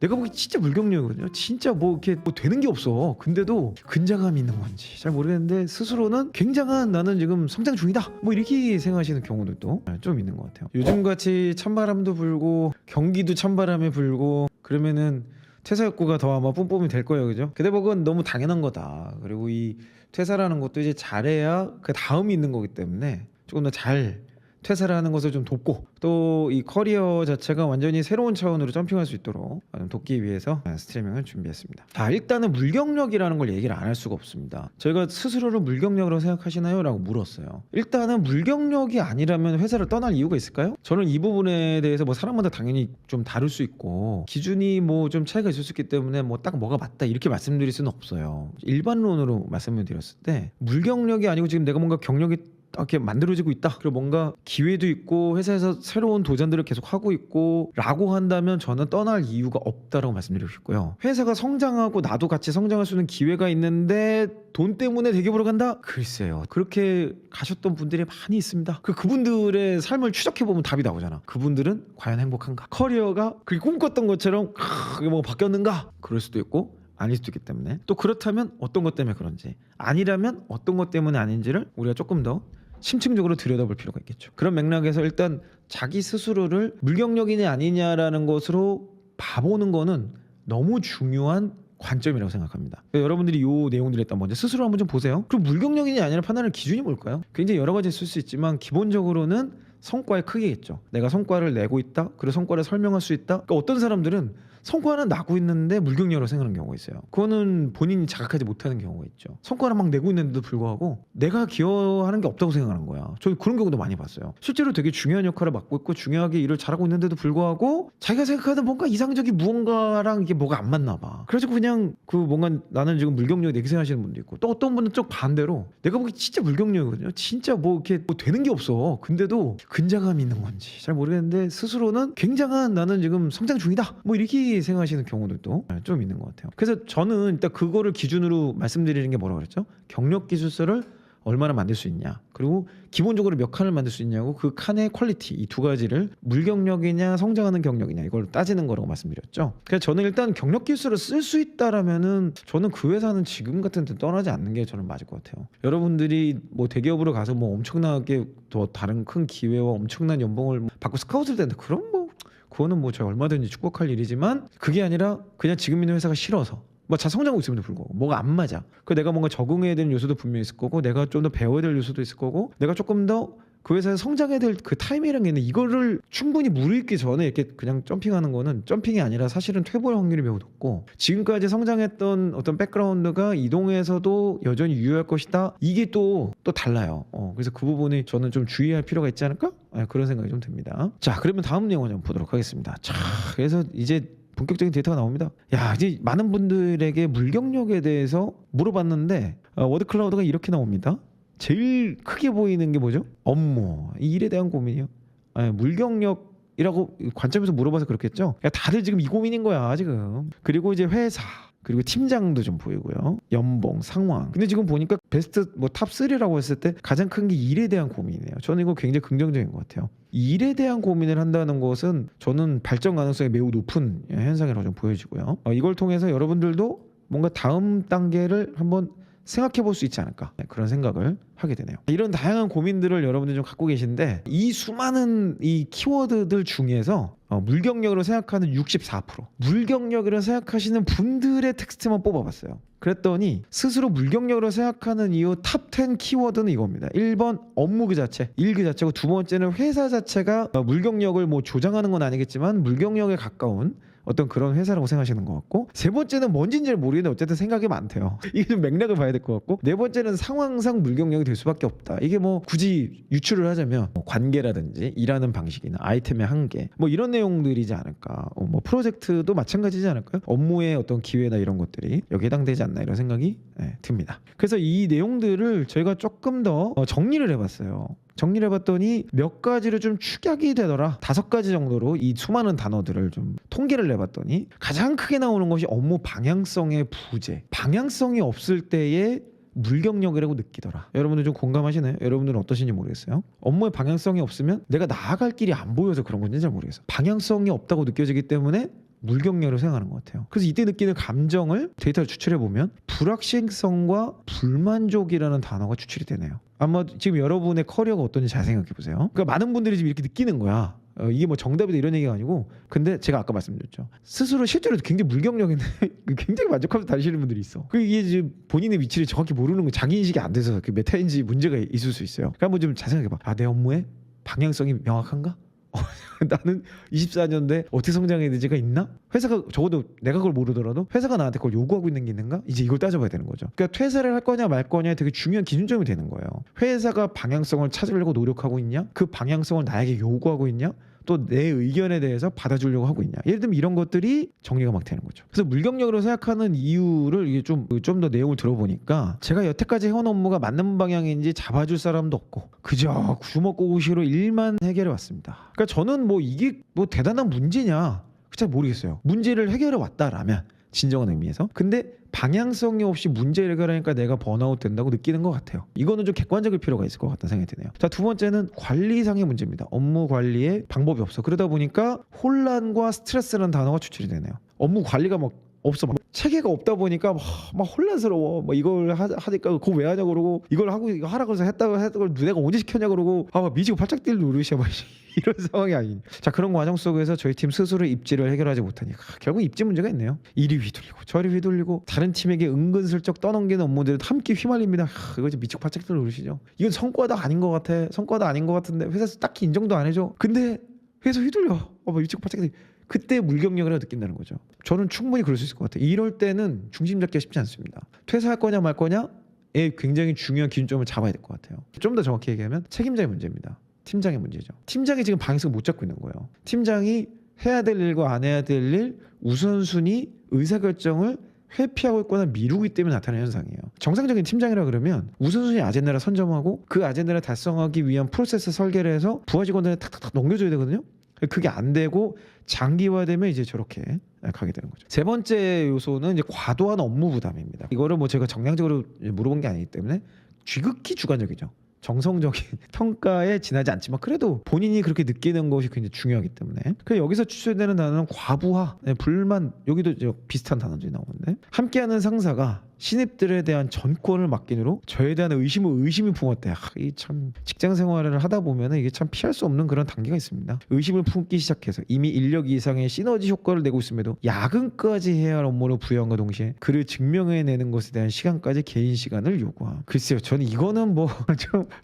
내가 보기 진짜 물경력이거든요. 진짜 뭐 이렇게 뭐 되는 게 없어. 근데도 근자감이 있는 건지 잘 모르겠는데 스스로는 굉장한 나는 지금 성장 중이다. 뭐 이렇게 생각하시는 경우들도 좀 있는 것 같아요. 요즘같이 찬바람도 불고 경기도 찬바람이 불고 그러면은 퇴사 욕구가 더 아마 뿜뿜이 될 거예요, 그죠? 그대복은 너무 당연한 거다. 그리고 이 퇴사라는 것도 이제 잘해야 그 다음이 있는 거기 때문에 조금 더 잘 퇴사를 하는 것을 좀 돕고 또 이 커리어 자체가 완전히 새로운 차원으로 점핑할 수 있도록 좀 돕기 위해서 스트리밍을 준비했습니다. 자, 일단은 물경력이라는 걸 얘기를 안 할 수가 없습니다. 저희가 스스로를 물경력이라고 생각하시나요? 라고 물었어요. 일단은 물경력이 아니라면 회사를 떠날 이유가 있을까요? 저는 이 부분에 대해서 뭐 사람마다 당연히 좀 다를 수 있고 기준이 뭐 좀 차이가 있을 수 있기 때문에 뭐 딱 뭐가 맞다 이렇게 말씀드릴 수는 없어요. 일반론으로 말씀을 드렸을 때 물경력이 아니고 지금 내가 뭔가 경력이 이렇게 만들어지고 있다. 그리고 뭔가 기회도 있고 회사에서 새로운 도전들을 계속 하고 있고 라고 한다면 저는 떠날 이유가 없다라고 말씀드리고 싶고요. 회사가 성장하고 나도 같이 성장할 수 있는 기회가 있는데 돈 때문에 대기업으로 간다? 글쎄요. 그렇게 가셨던 분들이 많이 있습니다. 그분들의 삶을 추적해보면 답이 나오잖아. 그분들은 과연 행복한가? 커리어가 그렇게 꿈꿨던 것처럼 뭐 바뀌었는가? 그럴 수도 있고 아닐 수도 있기 때문에 또 그렇다면 어떤 것 때문에 그런지 아니라면 어떤 것 때문에 아닌지를 우리가 조금 더 심층적으로 들여다볼 필요가 있겠죠. 그런 맥락에서 일단 자기 스스로를 물경력이냐 아니냐라는 것으로 봐보는 거는 너무 중요한 관점이라고 생각합니다. 여러분들이 이 내용들을 일단 먼저 스스로 한번 좀 보세요. 그럼 물경력이냐 아니냐 판단할 기준이 뭘까요? 굉장히 여러 가지 있을 수 있지만 기본적으로는 성과의 크기겠죠. 내가 성과를 내고 있다. 그리고 성과를 설명할 수 있다. 그러니까 어떤 사람들은 성과는 나고 있는데 물경력으로 생각하는 경우가 있어요. 그거는 본인이 자각하지 못하는 경우가 있죠. 성과를 막 내고 있는데도 불구하고 내가 기여하는 게 없다고 생각하는 거야. 저 그런 경우도 많이 봤어요. 실제로 되게 중요한 역할을 맡고 있고 중요하게 일을 잘하고 있는데도 불구하고 자기가 생각하는 뭔가 이상적인 무언가랑 이게 뭐가 안 맞나 봐. 그래서 그냥 그 뭔가 나는 지금 물경력이 이렇게 생각하시는 분도 있고 또 어떤 분은 좀 반대로 내가 보기 진짜 물경력이거든요. 진짜 뭐 이렇게 뭐 되는 게 없어. 근데도 근자감이 있는 건지 잘 모르겠는데 스스로는 굉장한 나는 지금 성장 중이다. 뭐 이렇게 생각하시는 경우들도 좀 있는 것 같아요. 그래서 저는 일단 그거를 기준으로 말씀드리는 게 뭐라고 그랬죠? 경력 기술서를 얼마나 만들 수 있냐, 그리고 기본적으로 몇 칸을 만들 수 있냐고 그 칸의 퀄리티 이 두 가지를 물경력이냐 성장하는 경력이냐 이걸 따지는 거라고 말씀드렸죠. 그래서 저는 일단 경력 기술을 쓸 수 있다라면은 저는 그 회사는 지금 같은 데 떠나지 않는 게 저는 맞을 것 같아요. 여러분들이 뭐 대기업으로 가서 뭐 엄청나게 더 다른 큰 기회와 엄청난 연봉을 받고 스카웃을 되는데 그런 뭐 그거는 뭐 제가 얼마든지 축복할 일이지만 그게 아니라 그냥 지금 있는 회사가 싫어서 뭐 잘 성장하고 있음에도 불구하고 뭐가 안 맞아. 그 내가 뭔가 적응해야 되는 요소도 분명히 있을 거고 내가 좀 더 배워야 될 요소도 있을 거고 내가 조금 더 그 회사에서 성장해야 될 그 타이밍이라는 게 있는데 이거를 충분히 무르익기 전에 이렇게 그냥 점핑하는 거는 점핑이 아니라 사실은 퇴보할 확률이 매우 높고 지금까지 성장했던 어떤 백그라운드가 이동해서도 여전히 유효할 것이다. 이게 또 달라요. 그래서 그 부분이 저는 좀 주의할 필요가 있지 않을까? 그런 생각이 좀 듭니다. 자, 그러면 다음 내용을 좀 보도록 하겠습니다. 자, 그래서 이제 본격적인 데이터가 나옵니다. 야, 이제 많은 분들에게 물경력에 대해서 물어봤는데 워드클라우드가 이렇게 나옵니다. 제일 크게 보이는 게 뭐죠? 업무, 이 일에 대한 고민이요. 물경력이라고 관점에서 물어봐서 그렇겠죠. 야, 다들 지금 이 고민인 거야 지금. 그리고 이제 회사 그리고 팀장도 좀 보이고요. 연봉, 상황. 근데 지금 보니까 베스트 뭐 탑 3라고 했을 때 가장 큰 게 일에 대한 고민이에요. 저는 이거 굉장히 긍정적인 것 같아요. 일에 대한 고민을 한다는 것은 저는 발전 가능성이 매우 높은 현상이라고 좀 보여지고요. 이걸 통해서 여러분들도 뭔가 다음 단계를 한번 생각해 볼 수 있지 않을까 그런 생각을 하게 되네요. 이런 다양한 고민들을 여러분들이 좀 갖고 계신데 이 수많은 이 키워드들 중에서 물경력으로 생각하는 64% 물경력으로 생각하시는 분들의 텍스트만 뽑아봤어요. 그랬더니 스스로 물경력으로 생각하는 이유 탑 10 키워드는 이겁니다. 1번 업무 그 자체, 일 그 자체고 두 번째는 회사 자체가 물경력을 뭐 조장하는 건 아니겠지만 물경력에 가까운 어떤 그런 회사라고 생각하시는 것 같고 세 번째는 뭔지는 잘 모르겠는데 어쨌든 생각이 많대요. 이게 좀 맥락을 봐야 될 것 같고 네 번째는 상황상 물경력이 될 수밖에 없다. 이게 뭐 굳이 유추를 하자면 뭐 관계라든지 일하는 방식이나 아이템의 한계 뭐 이런 내용들이지 않을까. 뭐 프로젝트도 마찬가지지 않을까요? 업무의 어떤 기회나 이런 것들이 여기에 해당되지 않나 이런 생각이 듭니다. 그래서 이 내용들을 저희가 조금 더 정리를 해봤어요. 정리를 해봤더니 몇 가지로 좀 축약이 되더라. 5가지 정도로 이 수많은 단어들을 좀 통계를 내봤더니 가장 크게 나오는 것이 업무 방향성의 부재. 방향성이 없을 때의 물경력이라고 느끼더라. 여러분들 좀 공감하시나요? 여러분들은 어떠신지 모르겠어요. 업무의 방향성이 없으면 내가 나아갈 길이 안 보여서 그런 건지 잘 모르겠어요. 방향성이 없다고 느껴지기 때문에 물경력으로 생각하는 것 같아요. 그래서 이때 느끼는 감정을 데이터를 추출해 보면 불확실성과 불만족이라는 단어가 추출이 되네요. 아마 지금 여러분의 커리어가 어떤지 잘 생각해 보세요. 그러니까 많은 분들이 지금 이렇게 느끼는 거야. 이게 뭐 정답이다 이런 얘기가 아니고, 근데 제가 아까 말씀드렸죠. 스스로 실제로 굉장히 물경력인데 굉장히 만족하면서 다니시는 분들이 있어. 그 이게 지금 본인의 위치를 정확히 모르는 거, 자기 인식이 안 돼서 그 메타인지 문제가 있을 수 있어요. 그러니까 한번 좀 잘 생각해봐. 아, 내 업무에 방향성이 명확한가? 나는 24년대 어떻게 성장해야 되지가 있나? 회사가 적어도 내가 그걸 모르더라도 회사가 나한테 그걸 요구하고 있는 게 있는가? 이제 이걸 따져봐야 되는 거죠. 그러니까 퇴사를 할 거냐 말 거냐에 되게 중요한 기준점이 되는 거예요. 회사가 방향성을 찾으려고 노력하고 있냐? 그 방향성을 나에게 요구하고 있냐? 또 내 의견에 대해서 받아주려고 하고 있냐? 예를 들면 이런 것들이 정리가 막 되는 거죠. 그래서 물경력으로 생각하는 이유를 이게 좀 더 내용을 들어보니까, 제가 여태까지 해온 업무가 맞는 방향인지 잡아줄 사람도 없고 그저 주먹고구시로 일만 해결해 왔습니다. 그러니까 저는 뭐 이게 뭐 대단한 문제냐 잘 모르겠어요. 문제를 해결해 왔다라면 진정한 의미에서. 근데 방향성이 없이 문제를 해결하니까 내가 번아웃 된다고 느끼는 것 같아요. 이거는 좀 객관적일 필요가 있을 것 같다는 생각이 드네요. 자, 두 번째는 관리상의 문제입니다. 업무 관리에 방법이 없어. 그러다 보니까 혼란과 스트레스라는 단어가 추출이 되네요. 업무 관리가 막 없어. 막 체계가 없다 보니까 막 혼란스러워. 막 이걸 하니까 그거 왜 하냐고 그러고, 이걸 하고 이거 하라 그래서 했다고 내가 언제 시켰냐 그러고, 막 미치고 팔짝 뛸 노릇이야. 막 이런 상황이 아닌. 자, 그런 과정 속에서 저희 팀 스스로 입지를 해결하지 못하니까 결국 입지 문제가 있네요. 이리 휘둘리고 저리 휘둘리고 다른 팀에게 은근슬쩍 떠넘기는 업무들을 함께 휘말립니다. 이거 지금 미치고 팔짝 뛸 노릇이죠. 이건 성과도 아닌 것 같아. 성과도 아닌 것 같은데 회사에서 딱히 인정도 안 해줘. 근데 회사 휘둘려. 막 미치고 팔짝 뛰. 그때 물경력을 느낀다는 거죠. 저는 충분히 그럴 수 있을 것 같아요. 이럴 때는 중심 잡기가 쉽지 않습니다. 퇴사할 거냐 말 거냐에 굉장히 중요한 기준점을 잡아야 될 것 같아요. 좀 더 정확히 얘기하면 책임자의 문제입니다. 팀장의 문제죠. 팀장이 지금 방향성을 못 잡고 있는 거예요. 팀장이 해야 될 일과 안 해야 될 일 우선순위 의사결정을 회피하고 있거나 미루기 때문에 나타나는 현상이에요. 정상적인 팀장이라 그러면 우선순위 아젠다를 선점하고 그 아젠다를 달성하기 위한 프로세스 설계를 해서 부하 직원들한테 탁탁탁 넘겨줘야 되거든요. 그게 안 되고 장기화되면 이제 저렇게 가게 되는 거죠. 세 번째 요소는 이제 과도한 업무 부담입니다. 이거를 뭐 제가 정량적으로 물어본 게 아니기 때문에 지극히 주관적이죠. 정성적인 평가에 지나지 않지만 그래도 본인이 그렇게 느끼는 것이 굉장히 중요하기 때문에. 그래서 여기서 추출되는 단어는 과부하, 불만, 여기도 비슷한 단어들이 나오는데, 함께하는 상사가 신입들에 대한 전권을 맡기므로 저에 대한 의심이 품었대. 이 참 직장 생활을 하다 보면 이게 참 피할 수 없는 그런 단계가 있습니다. 의심을 품기 시작해서 이미 인력 이상의 시너지 효과를 내고 있음에도 야근까지 해야 할 업무를 부여함과 동시에 그를 증명해내는 것에 대한 시간까지 개인 시간을 요구함. 글쎄요, 저는 이거는 뭐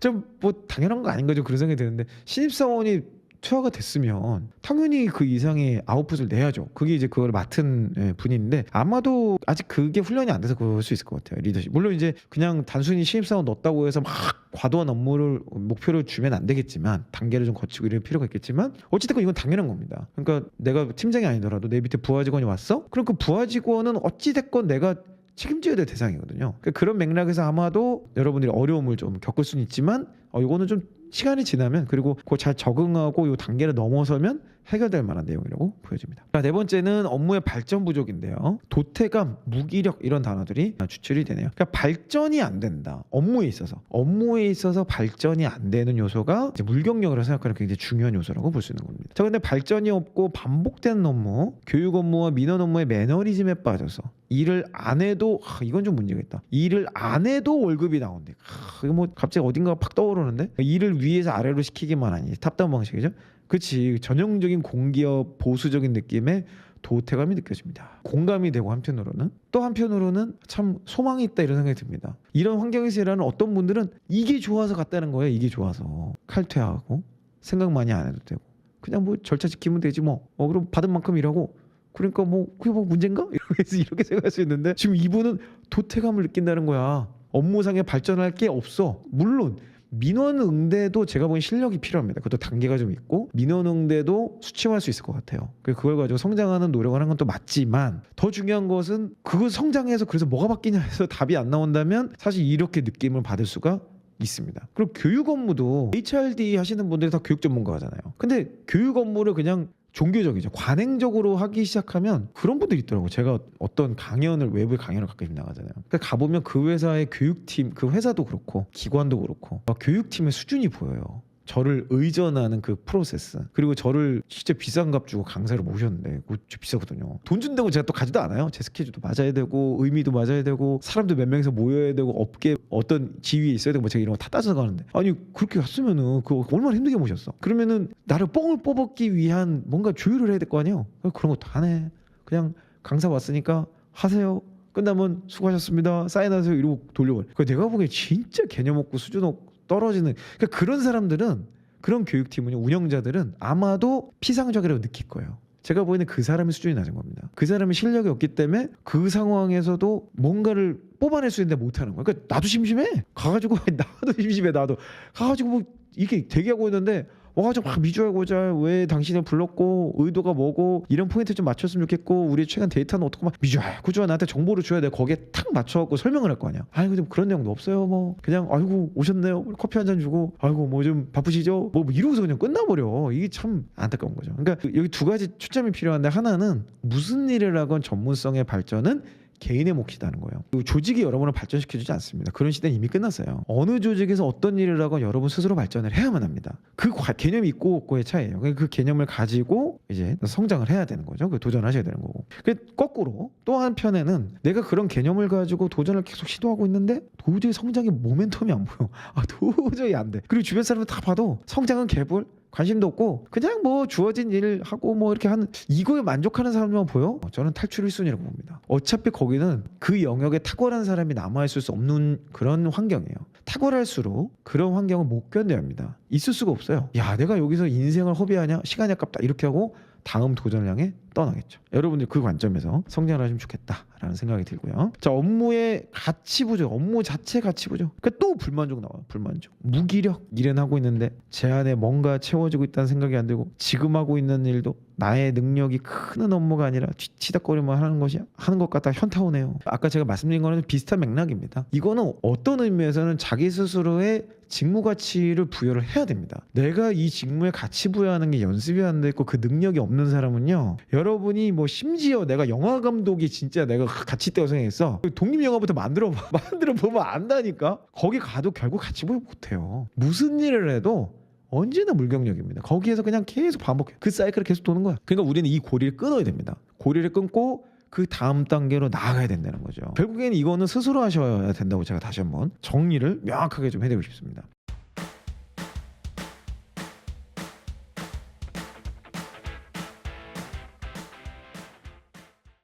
좀 뭐 당연한 거 아닌가 좀 그런 생각이 드는데, 신입사원이 투하가 됐으면 당연히 그 이상의 아웃풋을 내야죠. 그게 이제 그걸 맡은 분인데, 아마도 아직 그게 훈련이 안 돼서 그럴 수 있을 것 같아요. 리더십. 물론 이제 그냥 단순히 신입사원 넣었다고 해서 막 과도한 업무를 목표를 주면 안 되겠지만, 단계를 좀 거치고 이럴 필요가 있겠지만, 어찌됐건 이건 당연한 겁니다. 그러니까 내가 팀장이 아니더라도 내 밑에 부하 직원이 왔어? 그럼 그 부하 직원은 어찌됐건 내가 책임져야 될 대상이거든요. 그러니까 그런 맥락에서 아마도 여러분들이 어려움을 좀 겪을 수는 있지만, 이거는 좀 시간이 지나면, 그리고 그거 잘 적응하고 이 단계를 넘어서면 해결될 만한 내용이라고 보여집니다. 자, 네 번째는 업무의 발전 부족인데요. 도태감, 무기력 이런 단어들이 추출이 되네요. 그러니까 발전이 안 된다. 업무에 있어서 발전이 안 되는 요소가 이제 물경력으로 생각하는 굉장히 중요한 요소라고 볼 수 있는 겁니다. 자, 근데 발전이 없고 반복되는 업무, 교육 업무와 민원 업무의 매너리즘에 빠져서 일을 안 해도 이건 좀 문제가 있다. 일을 안 해도 월급이 나온대. 이거 뭐 갑자기 어딘가가 팍 떠오르는데, 일을 위에서 아래로 시키기만 하니 탑다운 방식이죠. 그렇지. 전형적인 공기업 보수적인 느낌의 도태감이 느껴집니다. 공감이 되고, 한편으로는 참 소망이 있다 이런 생각이 듭니다. 이런 환경에서 일하는 어떤 분들은 이게 좋아서 갔다는 거예요. 이게 좋아서 칼퇴하고 생각 많이 안 해도 되고 그냥 뭐 절차 지키면 되지 뭐. 그럼 받은 만큼 일하고, 그러니까 뭐 그게 뭐 문제인가? 이렇게 생각할 수 있는데, 지금 이분은 도태감을 느낀다는 거야. 업무상에 발전할 게 없어. 물론 민원 응대도 제가 보기엔 실력이 필요합니다. 그것도 단계가 좀 있고, 민원 응대도 수치화할 수 있을 것 같아요. 그걸 가지고 성장하는 노력을 하는 건 또 맞지만, 더 중요한 것은 그거 성장해서 그래서 뭐가 바뀌냐 해서 답이 안 나온다면 사실 이렇게 느낌을 받을 수가 있습니다. 그리고 교육 업무도 HRD 하시는 분들이 다 교육 전문가잖아요. 근데 교육 업무를 그냥 종교적이죠. 관행적으로 하기 시작하면 그런 분들이 있더라고요. 제가 어떤 외부 강연을 가끔 나가잖아요. 그러니까 가보면 그 회사의 교육팀, 그 회사도 그렇고 기관도 그렇고 교육팀의 수준이 보여요. 저를 의존하는 그 프로세스, 그리고 저를 진짜 비싼 값 주고 강사를 모셨는데 그거 진짜 비싸거든요. 돈 준다고 제가 또 가지도 않아요. 제 스케줄도 맞아야 되고 의미도 맞아야 되고 사람도 몇 명이서 모여야 되고 업계 어떤 지위에 있어야 되고 뭐 제가 이런 거 다 따져가는데, 아니 그렇게 갔으면은 그거 얼마나 힘들게 모셨어. 그러면은 나를 뻥을 뽑았기 위한 뭔가 조율을 해야 될 거 아니에요. 그런 것도 안 해. 그냥 강사 왔으니까 하세요. 끝나면 수고하셨습니다. 사인하세요. 이러고 돌려버려. 내가 보기에 진짜 개념 없고 수준 없고 떨어지는, 그러니까 그런 사람들은, 그런 교육팀은, 운영자들은 아마도 피상적이라고 느낄 거예요. 제가 보기에는 그 사람의 수준이 낮은 겁니다. 그 사람의 실력이 없기 때문에 그 상황에서도 뭔가를 뽑아낼 수 있는데 못하는 거야. 그러니까 나도 심심해. 가가지고 나도 심심해. 나도 가가지고 뭐 이렇게 대기하고 있는데 와가지고 막 미주알고잘 왜 당신을 불렀고 의도가 뭐고 이런 포인트 좀 맞췄으면 좋겠고 우리 최근 데이터는 어떻고 막 미주알고잘 나한테 정보를 줘야 돼. 거기에 탁 맞춰갖고 설명을 할 거 아니야. 아이고 좀 그런 내용도 없어요. 뭐 그냥 아이고 오셨네요. 커피 한 잔 주고 아이고 뭐 좀 바쁘시죠? 뭐 이러고서 그냥 끝나버려. 이게 참 안타까운 거죠. 그러니까 여기 두 가지 초점이 필요한데, 하나는 무슨 일을 하건 전문성의 발전은 개인의 몫이라는 거예요. 조직이 여러분을 발전시켜주지 않습니다. 그런 시대는 이미 끝났어요. 어느 조직에서 어떤 일을 하건 여러분 스스로 발전을 해야만 합니다. 그 개념이 있고 없고의 차이예요. 그 개념을 가지고 이제 성장을 해야 되는 거죠. 도전하셔야 되는 거고. 거꾸로 또 한편에는 내가 그런 개념을 가지고 도전을 계속 시도하고 있는데 도저히 성장의 모멘텀이 안 보여. 도저히 안 돼. 그리고 주변 사람들 다 봐도 성장은 개불, 관심도 없고 그냥 뭐 주어진 일 하고 뭐 이렇게 하는, 이거에 만족하는 사람들만 보여? 저는 탈출 1순위라고 봅니다. 어차피 거기는 그 영역에 탁월한 사람이 남아있을 수 없는 그런 환경이에요. 탁월할수록 그런 환경을 못 견뎌야 합니다. 있을 수가 없어요. 야, 내가 여기서 인생을 허비하냐? 시간이 아깝다. 이렇게 하고 다음 도전을 향해 떠나겠죠. 여러분들 그 관점에서 성장을 하시면 좋겠다라는 생각이 들고요. 자, 업무의 가치부죠. 업무 자체 가치부죠. 그러니까 또 불만족 나와요. 불만족. 무기력. 일은 하고 있는데 제 안에 뭔가 채워지고 있다는 생각이 안 들고 지금 하고 있는 일도 나의 능력이 크는 업무가 아니라 뒤치다거리만 하는 것 같다 현타 오네요. 아까 제가 말씀드린 거는 비슷한 맥락입니다. 이거는 어떤 의미에서는 자기 스스로의 직무 가치를 부여를 해야 됩니다. 내가 이 직무에 가치 부여하는 게 연습이 안 돼 있고 그 능력이 없는 사람은요, 여러분이 뭐 심지어 내가 영화 감독이 진짜 내가 가치 있다고 생각했어, 독립 영화부터 만들어 보면 안다니까. 거기 가도 결국 가치 부여 못해요. 무슨 일을 해도 언제나 물경력입니다. 거기에서 그냥 계속 반복해. 그 사이클을 계속 도는 거야. 그러니까 우리는 이 고리를 끊어야 됩니다. 고리를 끊고 그 다음 단계로 나아가야 된다는 거죠. 결국에는 이거는 스스로 하셔야 된다고 제가 다시 한번 정리를 명확하게 좀 해드리고 싶습니다.